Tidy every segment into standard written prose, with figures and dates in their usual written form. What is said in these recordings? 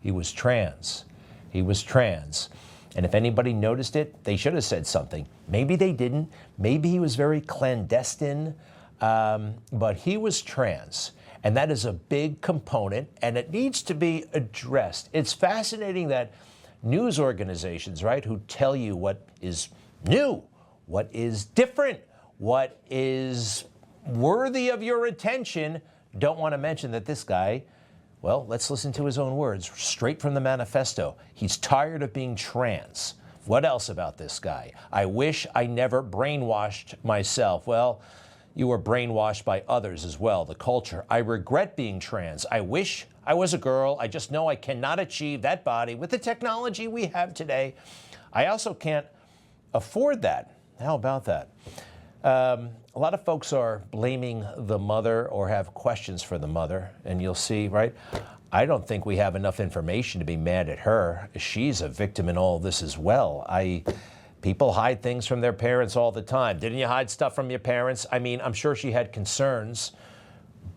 He was trans. He was trans. And if anybody noticed it, they should have said something. Maybe they didn't. Maybe he was very clandestine, but he was trans. And that is a big component, and it needs to be addressed. It's fascinating that news organizations, right, who tell you what is new, what is different, what is worthy of your attention, don't want to mention that this guy, well, let's listen to his own words, straight from the manifesto. He's tired of being trans. What else about this guy? I wish I never brainwashed myself. Well, you were brainwashed by others as well, the culture. I regret being trans. I wish I was a girl. I just know I cannot achieve that body with the technology we have today. I also can't afford that. How about that? A lot of folks are blaming the mother or have questions for the mother, and you'll see, right? I don't think we have enough information to be mad at her. She's a victim in all this as well. People hide things from their parents all the time. Didn't you hide stuff from your parents? I mean, I'm sure she had concerns,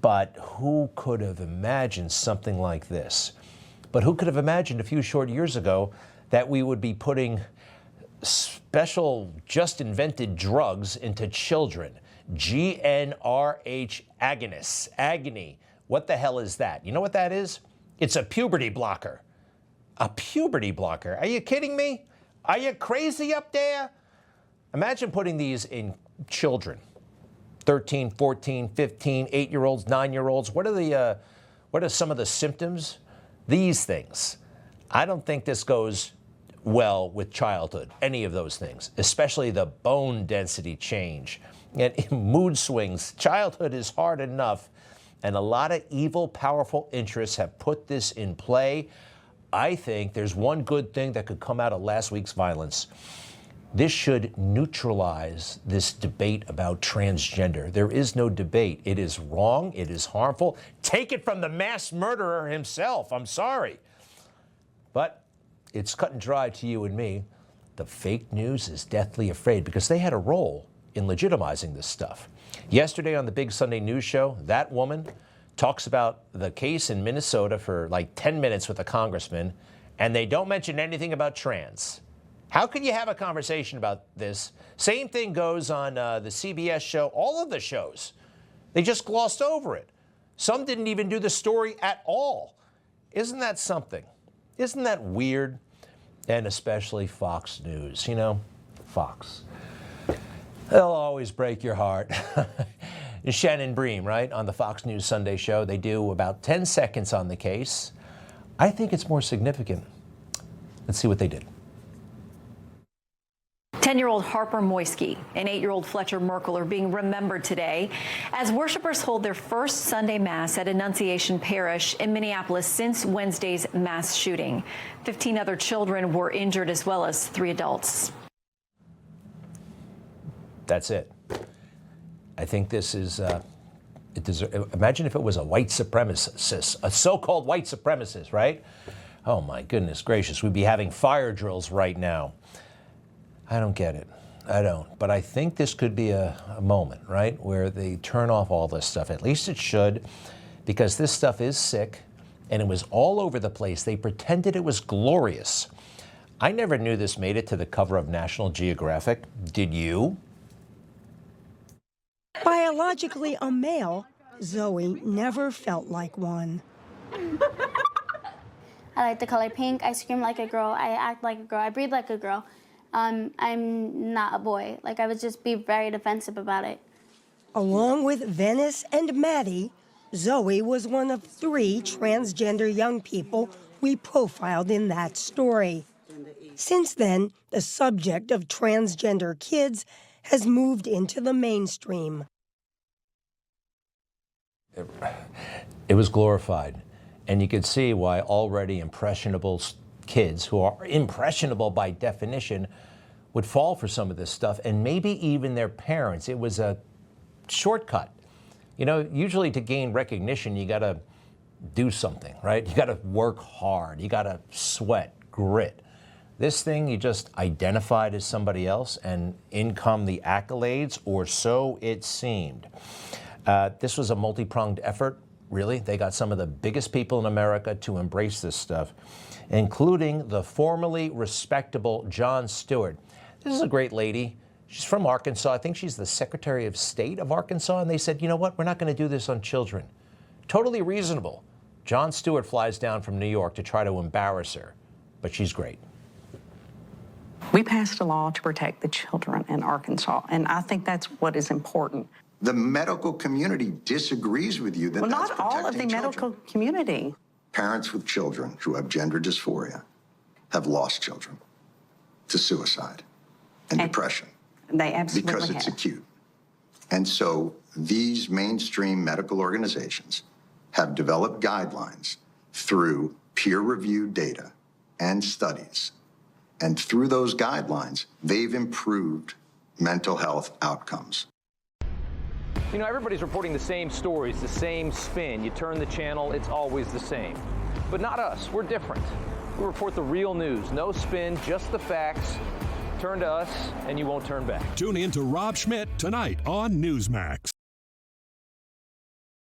but who could have imagined something like this? But who could have imagined a few short years ago that we would be putting special, just invented drugs into children? GnRH agonists, agony. What the hell is that? You know what that is? It's a puberty blocker. A puberty blocker. Are you kidding me? Are you crazy up there? Imagine putting these in children. 13, 14, 15, 8-year-olds, 9-year-olds. What are some of the symptoms? These things. I don't think this goes well with childhood, any of those things, especially the bone density change and mood swings. Childhood is hard enough, and a lot of evil, powerful interests have put this in play. I think there's one good thing that could come out of last week's violence. This should neutralize this debate about transgender. There is no debate. It is wrong. It is harmful. Take it from the mass murderer himself. I'm sorry. But it's cut and dry to you and me. The fake news is deathly afraid because they had a role in legitimizing this stuff. Yesterday on the Big Sunday News Show, that woman talks about the case in Minnesota for like 10 minutes with a congressman, and they don't mention anything about trans. How can you have a conversation about this? Same thing goes on the CBS show, all of the shows. They just glossed over it. Some didn't even do the story at all. Isn't that something? Isn't that weird? And especially Fox News, you know, Fox. They'll always break your heart. Shannon Bream, right, on the Fox News Sunday show, they do about 10 seconds on the case. I think it's more significant. Let's see what they did. 10-year-old Harper Moisky and 8-year-old Fletcher Merkel are being remembered today as worshipers hold their first Sunday Mass at Annunciation Parish in Minneapolis since Wednesday's mass shooting. 15 other children were injured as well as 3 adults. That's it. I think this is, imagine if it was a white supremacist, a so-called white supremacist, right? Oh my goodness gracious, we'd be having fire drills right now. I don't get it. I don't. But I think this could be a moment, right, where they turn off all this stuff. At least it should, because this stuff is sick, and it was all over the place. They pretended it was glorious. I never knew this made it to the cover of National Geographic. Did you? Biologically a male, Zoe never felt like one. I like the color pink. I scream like a girl. I act like a girl. I breathe like a girl. I'm not a boy. Like, I would just be very defensive about it. Along with Venice and Maddie, Zoe was one of 3 transgender young people we profiled in that story. Since then, the subject of transgender kids has moved into the mainstream. It was glorified, and you could see why already impressionable kids, who are impressionable by definition, would fall for some of this stuff, and maybe even their parents. It was a shortcut. You know, usually to gain recognition, you gotta do something, right? You gotta work hard, you gotta sweat, grit. This thing, you just identified as somebody else, and in come the accolades, or so it seemed. This was a multi-pronged effort. really, they got some of the biggest people in America to embrace this stuff, including the formerly respectable Jon Stewart. This is a great lady. She's from Arkansas. I think she's the Secretary of State of Arkansas. And they said, you know what? We're not going to do this on children. Totally reasonable. Jon Stewart flies down from New York to try to embarrass her, but she's great. We passed a law to protect the children in Arkansas, and I think that's what is important. The medical community disagrees with you that Well, that's not all of the protecting medical children. community. Parents with children who have gender dysphoria have lost children to suicide and depression They absolutely because it's have. acute. And so these mainstream medical organizations have developed guidelines through peer-reviewed data and studies. And through those guidelines, they've improved mental health outcomes. You know, everybody's reporting the same stories, the same spin. You turn the channel, it's always the same. But not us, we're different. We report the real news, no spin, just the facts. Turn to us and you won't turn back. Tune in to Rob Schmidt tonight on Newsmax.